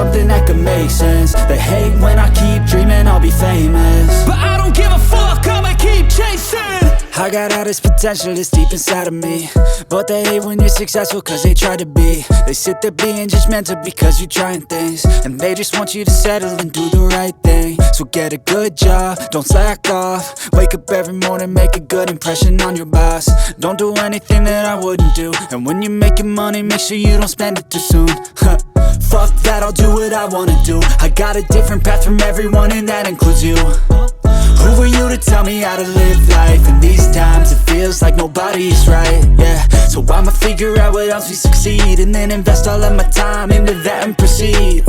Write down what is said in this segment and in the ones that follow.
something that could make sense. They hate when I keep dreaming I'll be famous, but I don't give a fuck, I'ma keep chasing. I got all this potential that's deep inside of me, but they hate when you're successful cause they try to be. They sit there being judgmental because you're trying things, and they just want you to settle and do the right thing. So get a good job, don't slack off. Wake up every morning, make a good impression on your boss. Don't do anything that I wouldn't do, and when you're making money, make sure you don't spend it too soon. Fuck that, I'll do what I wanna do. I got a different path from everyone, and that includes you. Who are you to tell me how to live life? In these times it feels like nobody's right, yeah. So I'ma figure out what else we succeed, and then invest all of my time into that and proceed.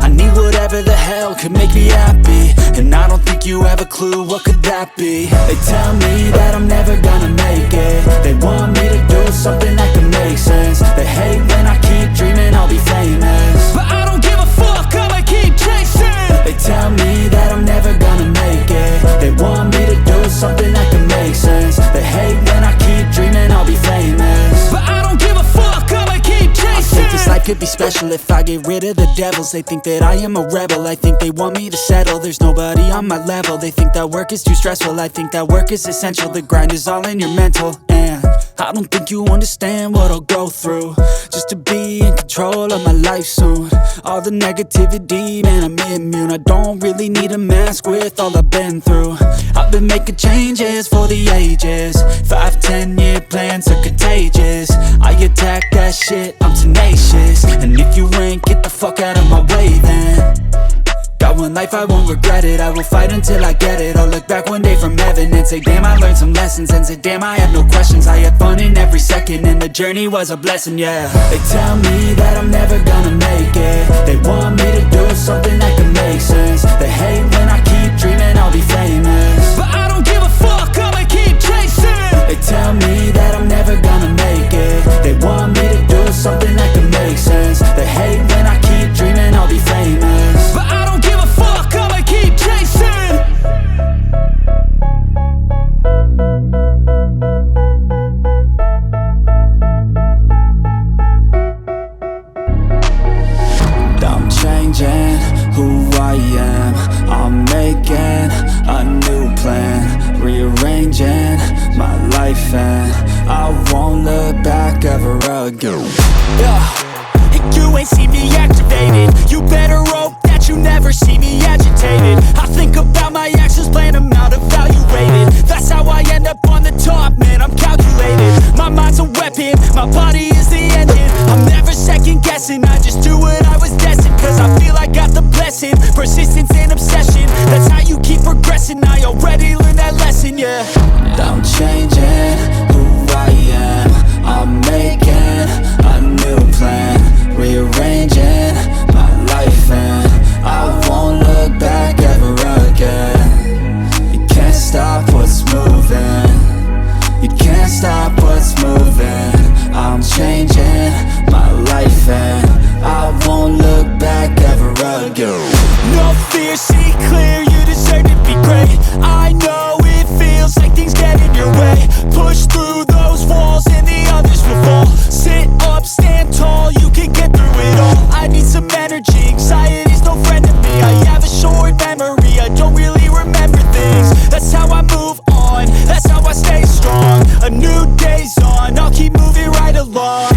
I need whatever the hell could make me happy, and I don't think you have a clue what could that be. They tell me that I'm never gonna make it. They want me to do something that can make sense. They hate when I keep dreaming I'll be famous, but I don't give a fuck, I'ma keep chasing. They tell me that I'm never gonna make it. They want me to do something that can make sense. They hate when I keep dreaming I'll be famous, but I don't give a fuck, I'ma keep chasing. I think this life could be special if I get rid of the devils. They think that I am a rebel, I think they want me to settle. There's nobody on my level. They think that work is too stressful, I think that work is essential. The grind is all in your mental, and I don't think you understand what I'll go through just to be in control of my life soon. All the negativity, man, I'm immune. I don't really need a mask with all I've been through. I've been making changes for the ages. 5-10 year plans are contagious. I attack that shit, I'm tenacious. And if you ain't, get the fuck out of my way then. Got one life, I won't regret it. I will fight until I get it. I'll look back one day from heaven and say, damn, I learned some lessons. And say, damn, I had no questions. I had fun in every second, and the journey was a blessing, yeah. They tell me that I'm never gonna make it. They want me to do something that can make sense. They hate when I keep dreaming I'll be famous, but I don't give a fuck, I'ma keep chasing. They tell me that I'm never gonna make it. They want me to do something that can make sense. They hate when I keep dreaming I'll be famous, but I don't give a fuck, I'ma keep chasing. I'm changing who I am. I'm making a new plan, rearranging my life, and I won't look back ever again. And you ain't see me activated. You better hope that you never see me agitated. I think about my actions, plan them out, evaluated. That's how I end up on the top, man, I'm calculated. My mind's a weapon, my body is the engine. I'm never second guessing, I just do what I was destined. Cause I feel I got the blessing, persistence and obsession. That's how you keep progressing, I already learned that lesson, yeah. I'm changing who I am. I'm making a new plan, rearranging my life, and I won't look back ever again. You can't stop what's moving. You can't stop what's moving. I'm changing my life, and I won't look back ever again. No fear, see clear, you deserve to be great. I know it feels like things get in your way. Push through those walls and the others will fall. Sit up, stand tall, you can get through it all. I need some energy, anxiety's no friend to me. I have a short memory, I don't really remember things. That's how I move on, that's how I stay strong. A new day's on, I'll keep moving right along.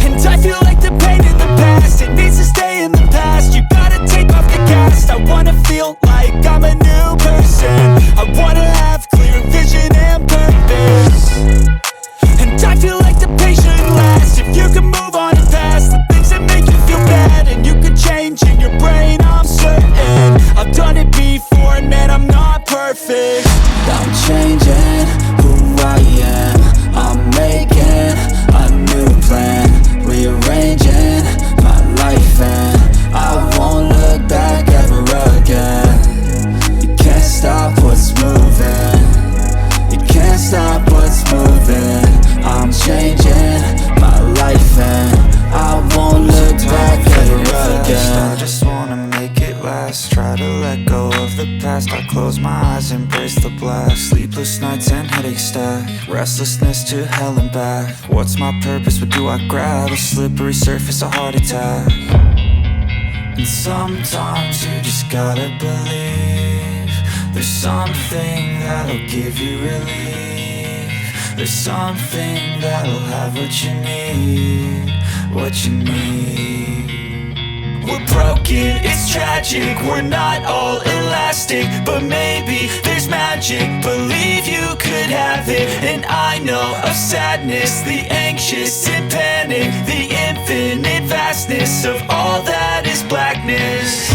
And I feel like the pain in the past, it needs to stay in the past. You gotta take off the cast. I wanna feel like I'm a new person. I wanna have clear vision and purpose. And I feel like the pain shouldn't last. If you can move on and past the things that make you feel bad, and you can change in your brain, I'm certain. I've done it before, and man, I'm not perfect. I'm changing who I am. I'm making a new plan, rearranging my life, and I won't look back ever again. You can't stop what's moving. You can't stop what's moving. I'm changing my life, and I won't look back ever again. I just wanna make it last. Try to let go of the past. I close my eyes, embrace the blast. Sleepless nights and headache stack. Restlessness to hell and back. What's my purpose? What do I grab? A slippery surface, a heart attack. And sometimes you just gotta believe there's something that'll give you relief. There's something that'll have what you need, what you need. We're broken, it's tragic, we're not all elastic, but maybe there's magic, believe you could have it. And I know of sadness, the anxious and panic, the infinite vastness of all that is blackness.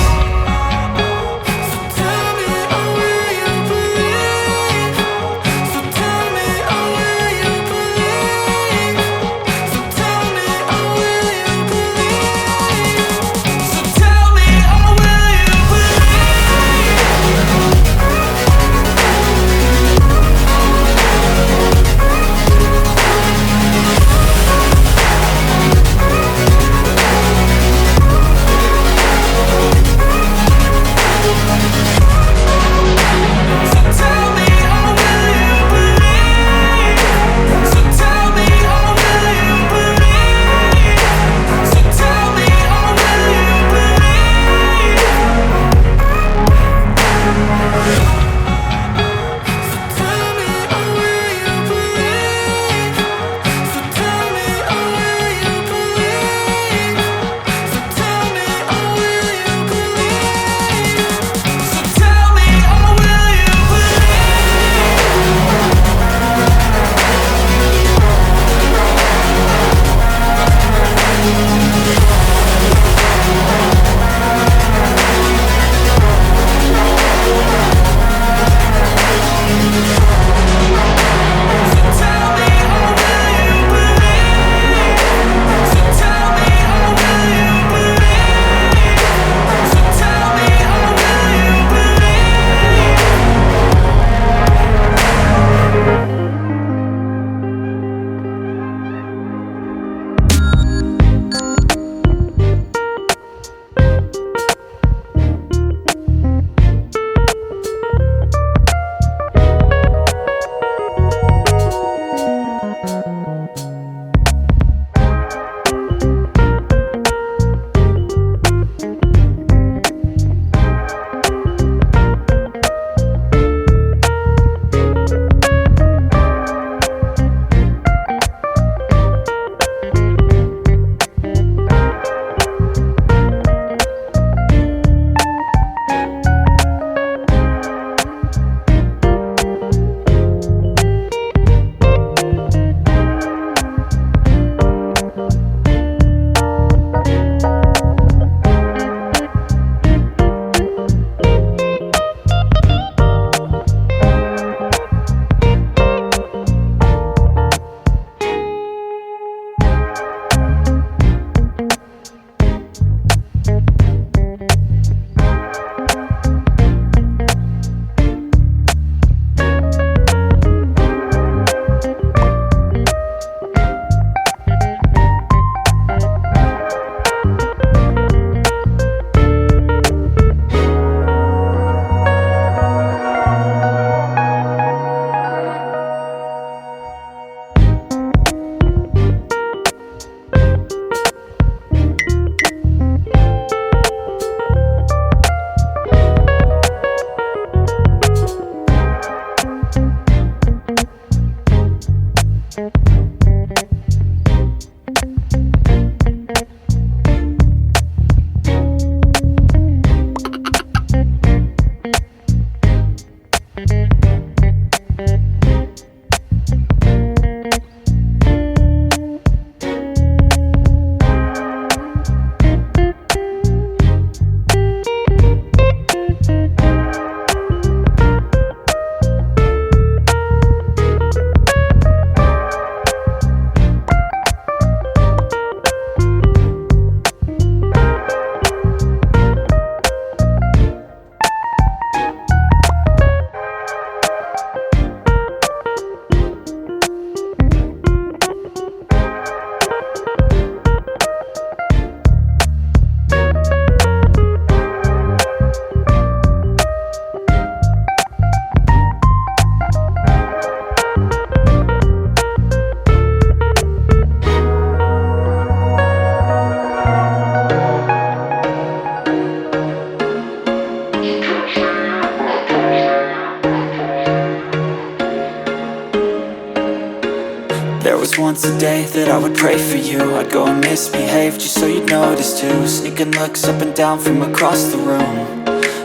once a day that I would pray for you. I'd go and misbehave just so you'd notice too. Sneaking looks up and down from across the room.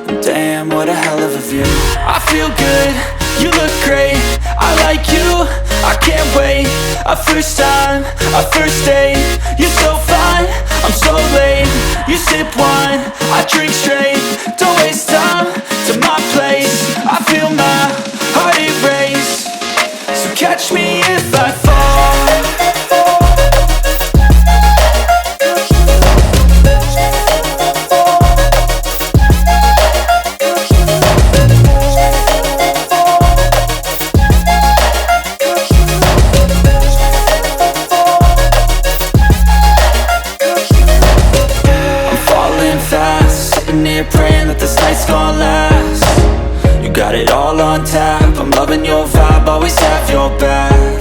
And damn, what a hell of a view. I feel good, you look great, I like you, I can't wait. A first time, a first date. You're so fine, I'm so late. You sip wine, I drink straight. Don't waste time to my place. I feel my heart erase. So catch me if I fall. Praying that this night's gonna last. You got it all on tap, I'm loving your vibe, always have your back.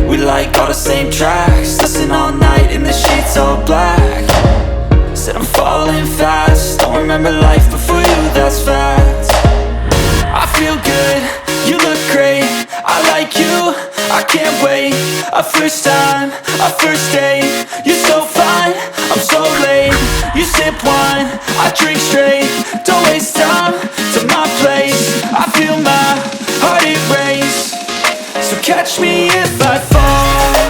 We like all the same tracks, listen all night in the sheets all black. Said I'm falling fast, don't remember life before you, that's fact. I feel good, you look great, I like you, I can't wait. A first time, a first date. You're so fine, I'm so late. You sip wine, I drink straight. Don't waste time to my place. I feel my heart erase. So catch me if I fall.